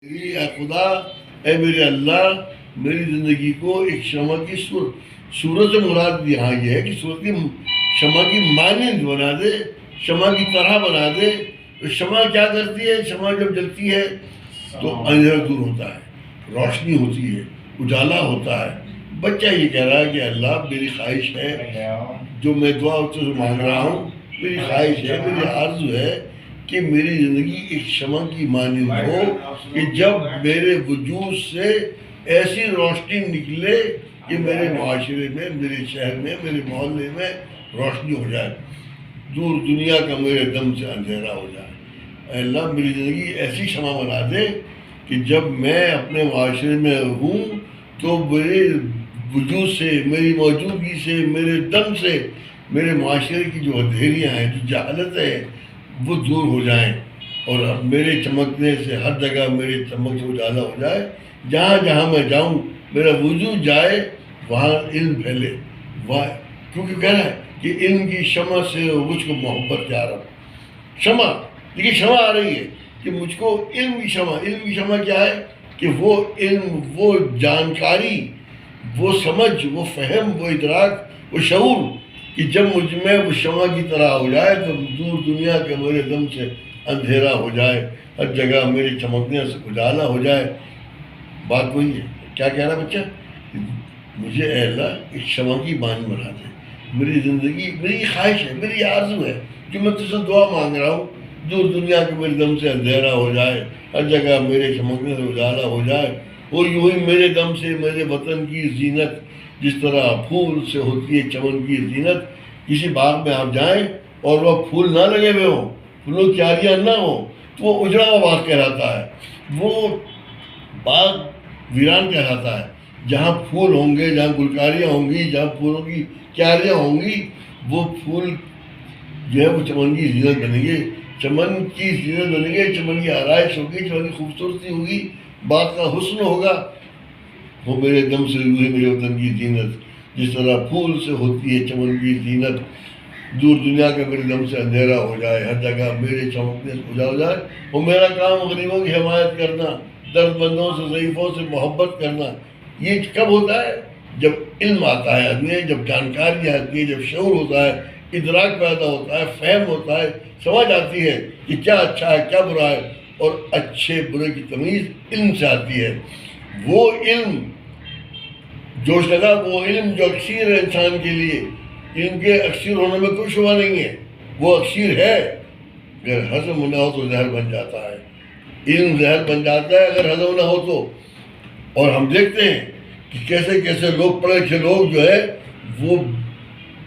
میری اے خدا، اے میرے اللہ، میری زندگی کو ایک شمع کی صورت سے مراد یہاں یہ ہے کہ صورت کی شمع کی مانند بنا دے، شمع کی طرح بنا دے۔ تو شمع کیا کرتی ہے؟ شمع جب جلتی ہے تو اندھیرا دور ہوتا ہے، روشنی ہوتی ہے، اجالا ہوتا ہے۔ بچہ یہ کہہ رہا ہے کہ اللہ میری خواہش ہے، جو میں دعا سے مانگ رہا ہوں، میری خواہش ہے، میری آرزو ہے کہ میری زندگی ایک شمع کی مانند ہو کہ جب میرے وجود سے ایسی روشنی نکلے کہ میرے معاشرے میں، میرے شہر میں، میرے محلے میں روشنی ہو جائے، دور دنیا کا میرے دم سے اندھیرا ہو جائے۔ اے اللہ میری زندگی ایسی شمع بنا دے کہ جب میں اپنے معاشرے میں ہوں تو میرے وجود سے، میری موجودگی سے، میرے دم سے میرے معاشرے کی جو اندھیریاں ہیں، جو جہالت ہے، وہ دور ہو جائیں، اور میرے چمکنے سے ہر جگہ میرے چمک سے اجالا ہو جائے۔ جہاں جہاں میں جاؤں میرا وجود جائے، وہاں علم پھیلے، کیونکہ کہہ رہا ہے کہ علم کی شمع سے مجھ کو محبت جا رہا۔ شمع، دیکھیے شمع آ رہی ہے کہ مجھ کو علم کی شمع کیا ہے کہ وہ علم، وہ جانکاری، وہ سمجھ، وہ فہم، وہ ادراک، وہ شعور، کہ جب مجھ میں وہ شمع کی طرح ہو جائے تو دور دنیا کے میرے دم سے اندھیرا ہو جائے، ہر جگہ میرے چمکنے سے اجالا ہو جائے۔ بات وہی ہے، کیا کہہ رہا بچہ؟ مجھے اے اللہ ایک شمع کی بانی بنا دے، میری زندگی، میری خواہش ہے، میری آرزو ہے، جو میں تجھ سے دعا مانگ رہا ہوں، دور دنیا کے میرے دم سے اندھیرا ہو جائے، ہر جگہ میرے چمکنے سے اجالا ہو جائے۔ اور یوں ہی میرے دم سے میرے وطن کی زینت، جس طرح پھول سے ہوتی ہے چمن کی زینت، کسی باغ میں آپ جائیں اور وہ پھول نہ لگے ہوئے ہوں، پھولوں کی کیاریاں نہ ہوں، تو وہ اجڑا ہوا باغ کہلاتا ہے، وہ باغ ویران کہلاتا ہے۔ جہاں پھول ہوں گے، جہاں گلکاریاں ہوں گی، جہاں پھولوں کی کیاریاں ہوں گی، وہ پھول جو ہے وہ چمن کی زینت بنیں گے، چمن کی زینت بنیں گے، چمن کی آرائش ہوگی، چمن کی خوبصورتی ہوگی، بات کا حسن ہوگا۔ وہ میرے دم سے ہوئی میرے وطن کی زینت، جس طرح پھول سے ہوتی ہے چمن کی زینت، دور دنیا کے میرے دم سے اندھیرا ہو جائے، ہر جگہ میرے چمکنے سے اجالا ہو جائے۔ وہ میرا کام غریبوں کی حمایت کرنا، درد مندوں سے، ضعیفوں سے محبت کرنا۔ یہ کب ہوتا ہے؟ جب علم آتا ہے آدمی، جب جانکاری آتی ہے، جب شعور ہوتا ہے، ادراک پیدا ہوتا ہے، فہم ہوتا ہے، سمجھ آتی ہے کہ کیا اچھا ہے، کیا برا ہے، اور اچھے برے کی تمیز علم سے آتی ہے۔ وہ علم جوش لگا، وہ علم جو اکثیر ہے انسان کے لیے، علم کے اکثیر ہونے میں کوئی شبہ نہیں ہے، وہ اکثیر ہے، اگر ہضم نہ ہو تو زہر بن جاتا ہے۔ علم زہر بن جاتا ہے اگر ہضم نہ ہو تو۔ اور ہم دیکھتے ہیں کہ کیسے کیسے لوگ، پڑھے لکھے لوگ جو ہے وہ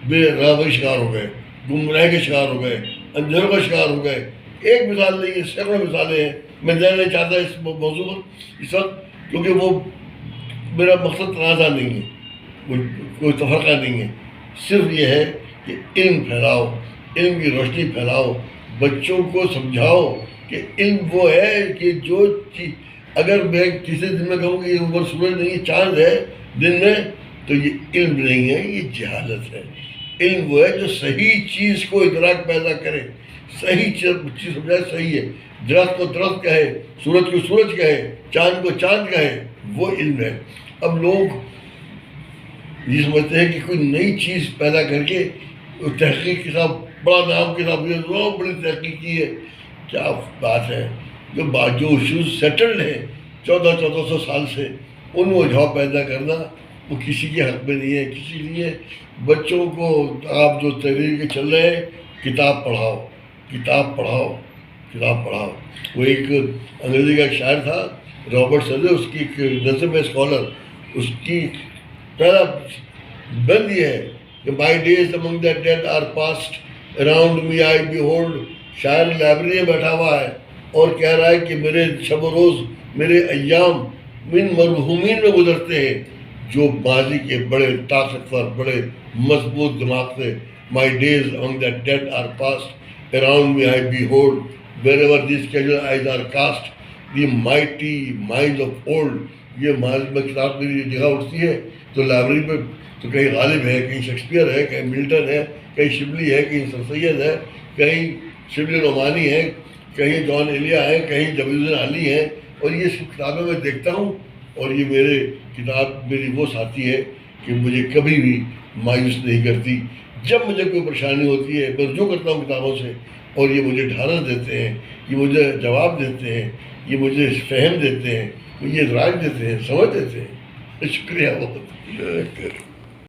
بے راہ شکار ہو گئے، گمراہ کے شکار ہو گئے، اندھیروں کا شکار ہو گئے۔ ایک مثال نہیں ہے، سینکڑوں مثالیں ہیں۔ میں دینا نہیں چاہتا اس موضوع پر اس وقت، کیونکہ وہ میرا مقصد تنازع نہیں ہے، کوئی تفرقہ نہیں ہے، صرف یہ ہے کہ علم پھیلاؤ، علم کی روشنی پھیلاؤ، بچوں کو سمجھاؤ کہ علم وہ ہے کہ جو چیز، اگر میں کسی دن میں کہوں کہ یہ اوپر سورج نہیں چاند ہے دن میں، تو یہ علم نہیں ہے، یہ جہالت ہے۔ علم وہ ہے جو صحیح چیز کو ادراک پیدا کرے، صحیح چیز سمجھائے، صحیح ہے، درخت کو درخت کہے، سورج کو سورج کہے، چاند کو چاند کہے، وہ علم ہے۔ اب لوگ یہ سمجھتے ہیں کہ کوئی نئی چیز پیدا کر کے تحقیق کے ساتھ، بڑا نام کے ساتھ بہت بڑی تحقیق کی ہے۔ کیا بات ہے، جو ایشوز سیٹلڈ ہیں 1400 سال سے، ان میں جواب پیدا کرنا وہ کسی کے حق میں نہیں ہے۔ کسی لیے بچوں کو آپ جو تحریر کے چل رہے ہیں، کتاب پڑھاؤ، کتاب پڑھاؤ، کتاب پڑھاؤ۔ وہ ایک انگریزی کا ایک شاعر تھا رابرٹ سدے، اس کی ایک نظم ہے اسکالر، اس کی پہلا بند یہ ہے کہ my days among the dead are past, around me I behold۔ شاعر لائبریری میں بیٹھا ہوا ہے اور کہہ رہا ہے کہ میرے شب و روز، میرے ایام ان مرحومین میں گزرتے ہیں جو ماضی کے بڑے طاقتور، بڑے مضبوط دماغ تھے۔ my days among the dead are past, around me I behold, wherever these casual eyes are cast, the mighty minds of old۔ یہ ماضی میں کتاب میری جگہ اٹھتی ہے تو لائبریری میں تو کہیں غالب ہے، کہیں شیکسپیئر ہے، کہیں ملٹن ہے، کہیں شبلی ہے، کہیں سر سید ہے، کہیں شبلی نعمانی ہے، کہیں جان ایلیا ہے، کہیں جبیل الدین علی ہیں، اور یہ اس کتابیں میں دیکھتا ہوں، اور یہ میری وہ ساتھی ہے کہ مجھے کبھی بھی مایوس نہیں کرتی. جب مجھے کوئی پریشانی ہوتی ہے میں رجوع کرتا ہوں کتابوں سے، اور یہ مجھے ڈھارس دیتے ہیں، یہ مجھے جواب دیتے ہیں، یہ مجھے فہم دیتے ہیں، یہ راج دیتے ہیں، سمجھ دیتے ہیں. شکریہ بہت.